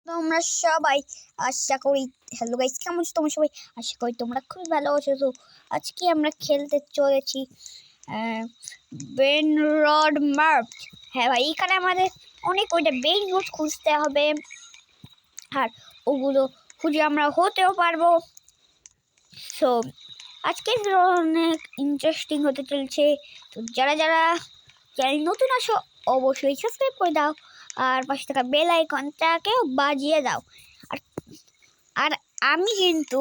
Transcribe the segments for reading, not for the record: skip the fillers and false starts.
তোমরা সবাই আশা করি হ্যালো গাইস, কেমন আছো তোমরা সবাই? আশা করি তোমরা খুব ভালো আছো। তো আজকে আমরা খেলতে চলেছি বেন রড মার্ট। হ্যাঁ ভাই, এখানে আমাদের অনেক ওইটা বেন রড খুঁজতে হবে, আর ওগুলো খুঁজে আমরা হতেও পারবো। সো আজকে অনেক ইন্টারেস্টিং হতে চলছে। তো যারা যারা চ্যানেল নতুন আসো অবশ্যই সাবস্ক্রাইব করে দাও, আর পাশে থাকা বেল আইকনটাকেও বাজিয়ে দাও। আর আমি কিন্তু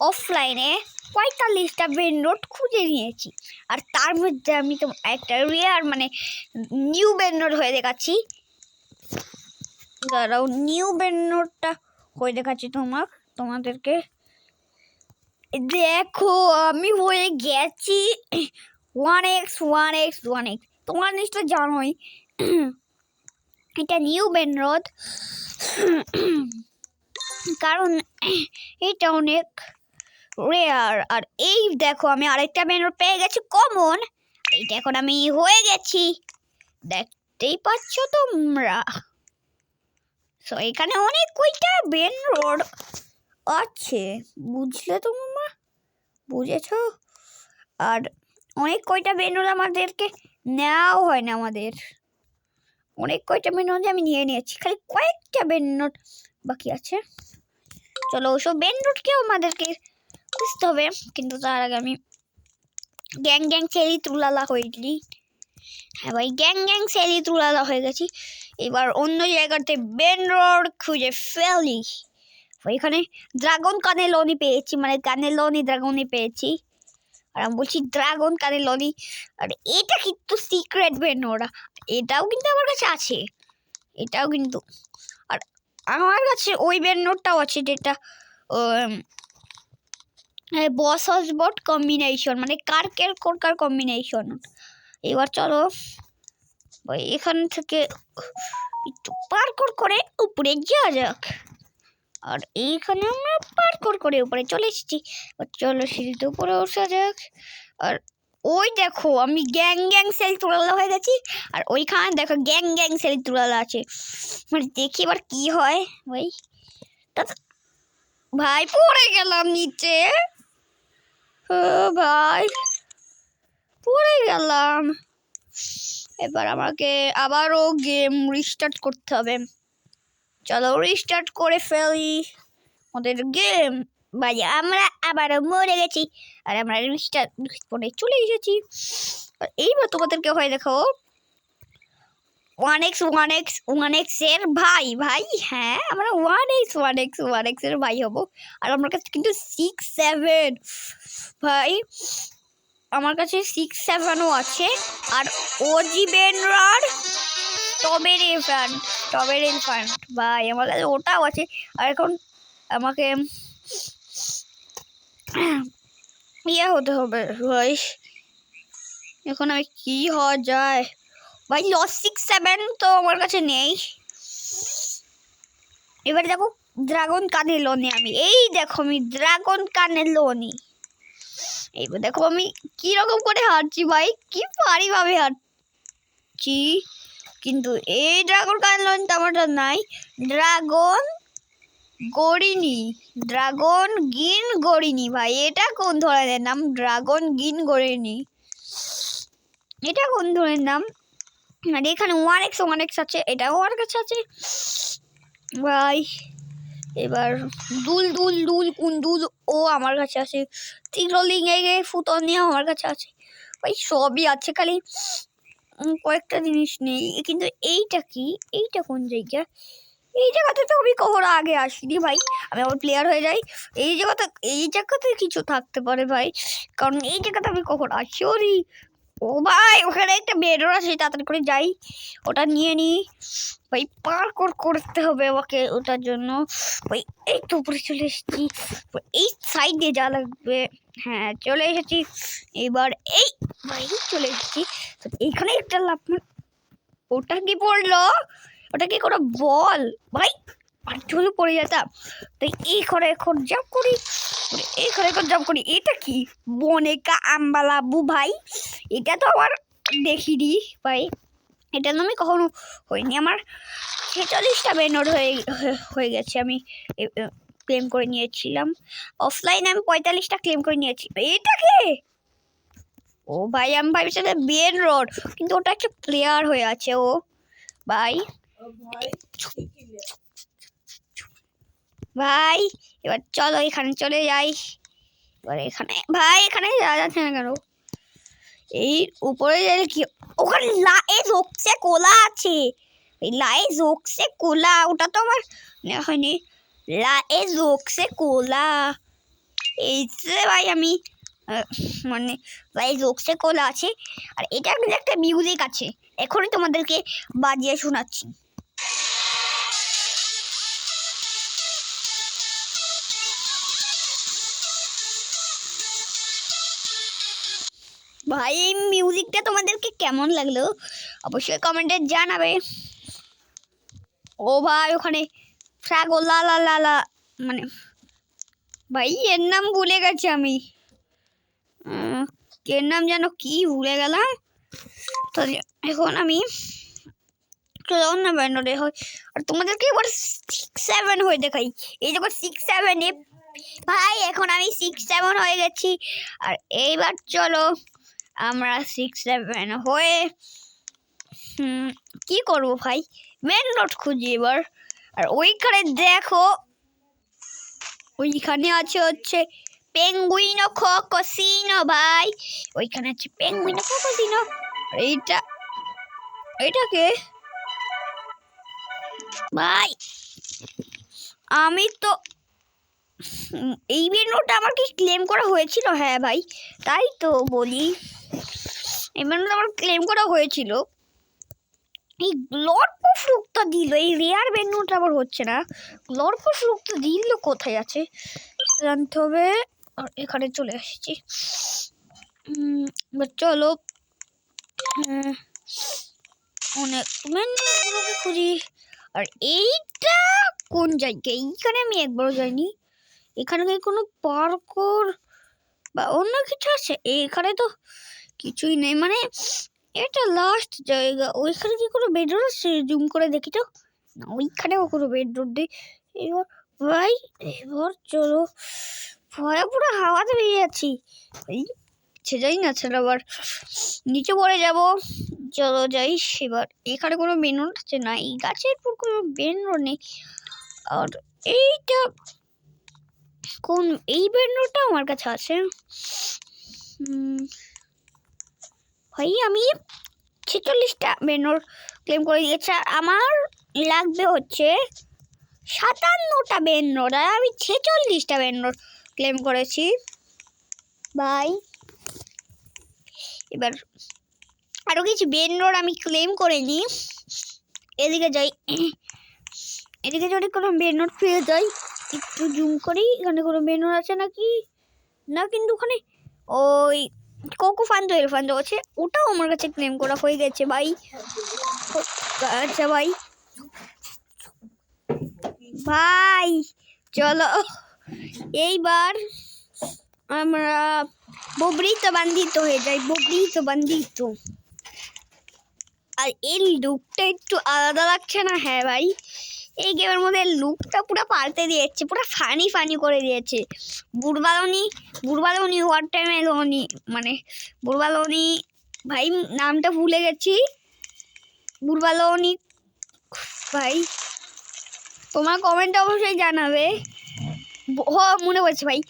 অফলাইনে 45টা বেন রড খুঁজে নিয়েছি, আর তার মধ্যে আমি তো একটা রেয়ার নিউ বেন রড হয়ে দেখাচ্ছি। দাঁড়াও, নিউ বেন রডটা হয়ে দেখাচ্ছি তোমাদেরকে। দেখো আমি হয়ে গেছি 1x 1x 1x। তোমরা নিশ্চয় জানোই এটা নিউ বেন রড, কারণ এটা অনেক রেয়ার। আর এই দেখো আমি আরেকটা বেন রড পেয়ে গেছি কমন। এইটা এখন আমি হয়ে গেছি, দেখতেই পাচ্ছ তোমরা। সো এখানে অনেক কয়টা বেন রড আছে, বুঝলে তোমরা? বুঝেছো? আর অনেক কয়টা বেন রড আমাদেরকে নেওয়াও হয় না, আমাদের অনেক কয়টা বেন রড আমি নিয়ে নিয়েছি, খালি কয়েকটা বেন রড বাকি আছে। চলো ওসব বেন রডকেও আমাদেরকে খুঁজতে হবে, কিন্তু তার আগে আমি গ্যাং গ্যাং সেলি তুলালা হয়ে গেলি। হ্যাঁ ভাই, গ্যাং গ্যাং সেলি তুলালা হয়ে গেছি। এবার অন্য জায়গাতে বেন রড খুঁজে ফেলি। এখানে ড্রাগন কানেলনি পেয়েছি, কানেলনি ড্রাগনই পেয়েছি। আর আমি বলছি ড্রাগন কানেলনি। আর এটা কিন্তু সিক্রেট বেন রড, এটাও কিন্তু আমার কাছে আছে, এটাও কিন্তু। আর আমার কাছে ওই বেন রডটাও আছে যেটা বস হসবট কম্বিনেশন, কার্কের কোরকার কম্বিনেশন। এবার চলো এখান থেকে একটু পার্কোর করে উপরে যাওয়া যাক। আর এইখানে আমরা পার্কোর করে উপরে চলে এসেছি। চলো সিঁড়িতে উপরে ওঠা যাক। আর ওই দেখো আমি গ্যাং গ্যাং সেল তুলালা হয়ে গেছি, আর ওইখানে দেখো গ্যাং গ্যাং সেল তুলালা আছে। দেখি এবার কি হয়। ভাই পড়ে গেলাম নিচে, ভাই পড়ে গেলাম। এবার আমাকে আবারও গেম রিস্টার্ট করতে হবে। চলো রিস্টার্ট করে ফেলি আমাদের গেম। ভাই আমরা আবারও মরে গেছি, আর আমরা রিস্টার্ট করে চলে এসেছি। এইবার তোমাদেরকে হয় দেখো 1x 1x 1x এর ভাই। হ্যাঁ আমরা 1x 1x 1x এর ভাই হব। আর আমার কাছে কিন্তু 6 7 ভাই, আমার কাছে 6 7ও আছে। আর ওজি বেন রড টবের এলিফ্যান্ট ভাই আমার কাছে ওটাও আছে। আর এখন আমাকে ইয়ে হতে হবে ভাই, এখন আমি কি হওয়া যায় ভাই? লস 6 7 তো আমার কাছে নেই। এবার দেখো ড্রাগন কানেলনি, এই দেখো আমি ড্রাগন কানেলনি। এইবার দেখো আমি কিরকম করে হাঁটছি ভাই, কি ভাবে হাঁটছি। কিন্তু এই ড্রাগন কানেলনি তো আমার নাই। ড্রাগন গিন গড়িনি ভাই, এটা কোন ধরনের নাম? ড্রাগন গিন গড়িনি, এটা কোন ধরনের নাম? আর এখানে 1x 1x আছে, এটাও আমার কাছে আছে ভাই। এবার দুল কোন দুল? ও আমার কাছে আছে। টিগ্রলিং ফুতনিয়া আমার কাছে আছে ভাই, সবই আছে, খালি কয়েকটা জিনিস নেই। কিন্তু এইটা কি? এইটা কোন জায়গা? এই জায়গাতে তো আমি কখনো আগে আসিনি ভাই। আমি আবার প্লেয়ার হয়ে যাই। এই জায়গাতে কিছু থাকতে পারে ভাই, কারণ এই জায়গাতে আমি কখনো আসিনি। ও ভাই ওখানে একটা বেডর আছে, তাড়াতাড়ি করে যাই, ওটা নিয়ে নিই ভাই। পার্কোর করতে হবে আমাকে ওটার জন্য ভাই। এই তো উপরে চলে এসেছি, এই সাইড দিয়ে যা লাগবে। হ্যাঁ চলে এসেছি। এবার এই ভাই চলে এসেছি। এইখানে একটা লাভ, ওটা কি পড়লো? ওটা কি কোনো বল ভাই? আর চলে পড়ে যেতাম। তো এই করে এখন জাম্প করি, এটা কি? বনেকা আম্বালাবু ভাই, এটা তো আমার দেখিনি ভাই। এটা তো আমি কখনো হয়নি। আমার 46টা বেনোড হয়ে গেছে। আমি ক্লেম করে নিয়েছিলাম অফলাইনে, আমি 45টা ক্লেম করে নিয়েছি। এটাকে ও ভাই, আমি ভাবছিলাম বেন রোড, কিন্তু ওটা একটা প্লেয়ার হয়ে আছে ও ভাই। ভাই এবার চলো এখানে চলে যাই। এবার এখানে ভাই, এখানে যাচ্ছে না কেন? এই উপরে গেলে কি ওখানে লাই জোকসে কোলা আছে। এই লাই জোকসে কোলা, ওটা তো আমার হয়নি। লাই জোকসে কোলা এই যে ভাই আমি মানে লাই জোকসে কোলা আছে। আর এটা কিন্তু একটা মিউজিক আছে, এখনই তোমাদেরকে বাজিয়ে শোনাচ্ছি। ভাই এই মিউজিকটা তোমাদেরকে কেমন লাগলো অবশ্যই কমেন্টে জানাবে। ও ভাই ওখানে ফ্রাগো লা লা লা লা, মানে ভাই এর নাম ভুলে গেছি আমি, এর নাম যেন কি ভুলে গেলাম। তো এখন আমি না ব্যান্ডে হয়, আর তোমাদেরকে এবার 6-7 হয়ে দেখাই। এই যখন 6-7 ভাই, এখন আমি 6-7 হয়ে গেছি। আর এইবার চলো আমরা 6-7 হয়ে কি করবো ভাই, মেন রোড খুঁজি এবার। আর ওইখানে দেখো, ওইখানে আছে হচ্ছে পেঙ্গুইনো কোকোসিনো ভাই, ওইখানে আছে পেঙ্গুইনো কোকোসিনো। এইটাকে ভাই আমি তো এই মেনুটা আমার কি ক্লেম করা হয়েছিল? হ্যাঁ ভাই, তাই তো বলি এই মেনুটা আমার ক্লেম করা হয়েছিল। এই গ্লর্প ফ্রুটটা দিল, এই রেয়ার মেনুটা আবার হচ্ছে না। গ্লর্প ফ্রুটটা দিল কোথায় আছে জানতে হবে। আর এখানে চলে এসেছি, চলো অনেক মেনুগুলোকে খুঁজি। আর এইটা কোন জায়গায়? এইখানে আমি একবারও যাইনি। এখানে কি কোনো পার্কর বা অন্য কিছু আছে? এখানে তো কিছুই নেই, মানে এটা লাস্ট জায়গা। ওইখানে কি কোনো বেডরোড আছে? জুম করে দেখি তো। না, ওইখানেও কোনো বেডরোড নেই। এবার ভাই এবার চলো, ভয়ে পুরো হাওয়াতে বেরিয়ে যাচ্ছি। এই যাই না ছেলে, আবার নিচে পড়ে যাব। চলো যাই এবার। এখানে কোনো বেনরোড আছে না, এই গাছের উপর কোনো বেনরোড নেই। আর এইটা কোন, এই বেনরোডটা আমার কাছে আছে ভাই। আমি 46টা বেনরোড ক্লেম করে দিয়েছি, আর আমার লাগবে হচ্ছে 57টা বেনরোড, আর আমি 46টা বেনরোড ক্লেম করেছি ভাই। এবার আরও কিছু বেনরোড আমি ক্লেম করে নিই। এদিকে যাই, এদিকে যদি কোনো বেনরোড পেয়ে যাই একটু জুম করি। এখানে কোনো বেনরোড আছে নাকি? না, কিন্তু ওখানে ওই কোকো ফান্দো এলফান্দো আছে, ওটাও আমার কাছে ক্লেম করা হয়ে গেছে ভাই। আচ্ছা ভাই, ভাই চলো এইবার আমরা ববরিত বান্ধিত হয়ে যাই, ববরিত বান্ধিত। আর এই লুকটা একটু আলাদা লাগছে না? হ্যাঁ ভাই, এই গেমের মধ্যে লুকটা পুরো পাল্টে দিয়েছে, পুরো ফানি ফানি করে দিয়েছে। বুড়বালনি ওয়ার টাইমে লোনি, মানে বুড়বালনি ভাই, নামটা ভুলে গেছি। বুড়বালনি ভাই, তোমার কমেন্ট অবশ্যই জানাবে। মনে পড়ছে ভাই,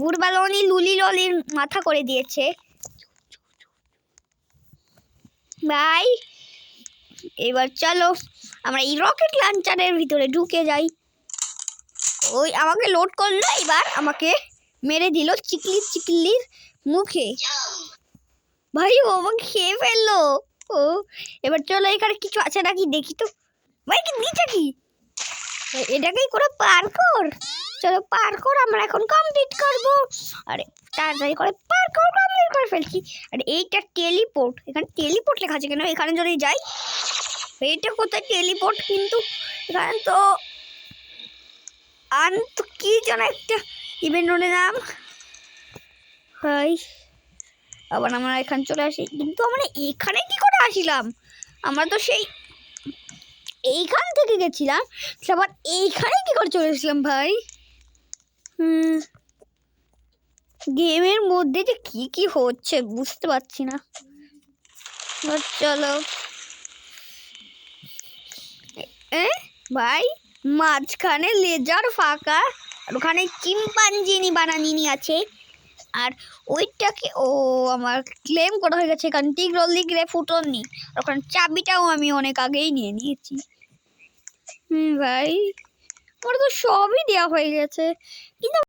বুড়বালনি লুলি ললির মাথা করে দিয়েছে ভাই। এবার চলো আমরা এই রকেট লঞ্চারের ভিতরে ঢুকে যাই। ওই আমাকে লোড করলো, এবার আমাকে মেরে দিল চিকলির মুখে ভাই। ও আমাকে খেয়ে ফেললো। ও এবার চলো এখানে কিছু আছে নাকি দেখি তো ভাই। কি নিচে কি? এটাকেই করে পার্কর। চলো পার্কর আমরা এখন কমপ্লিট করবো। আরে তাড়াতাড়ি করে পার্কর কমপ্লিট করে ফেলছি। আর এইটা টেলিপোর্ট, এখানে টেলিপোর্ট লেখা আছে কেন? এখানে যদি যাই, এইটা কোথায় টেলিপোর্ট? কিন্তু এখানে তো কি যেন একটা ইভেন্টের নাম ভাই। আবার আমরা এখানে চলে আসি, কিন্তু আমরা এখানে কি করে আসিলাম? আমরা তো সেই এইখান থেকে গেছিলাম, আবার এইখানে কি করে চলে এসেছিলাম ভাই? গেমের মধ্যে যে কি কি হচ্ছে বুঝতে পারছি না। চলো ভাই, মাঝখানে লেজার ফাঁকা, আর ওখানে চিম্পাঞ্জিনি বানানিনি আছে, আর ওইটাকে আমার ক্লেম করা হয়ে গেছে। কন্টিগ্রলি গ্রে ফুটননি, ওখানে চাবিটাও আমি অনেক আগেই নিয়ে নিয়েছি। ভাই আমার তো সবই দেওয়া হয়ে গেছে, কিন্তু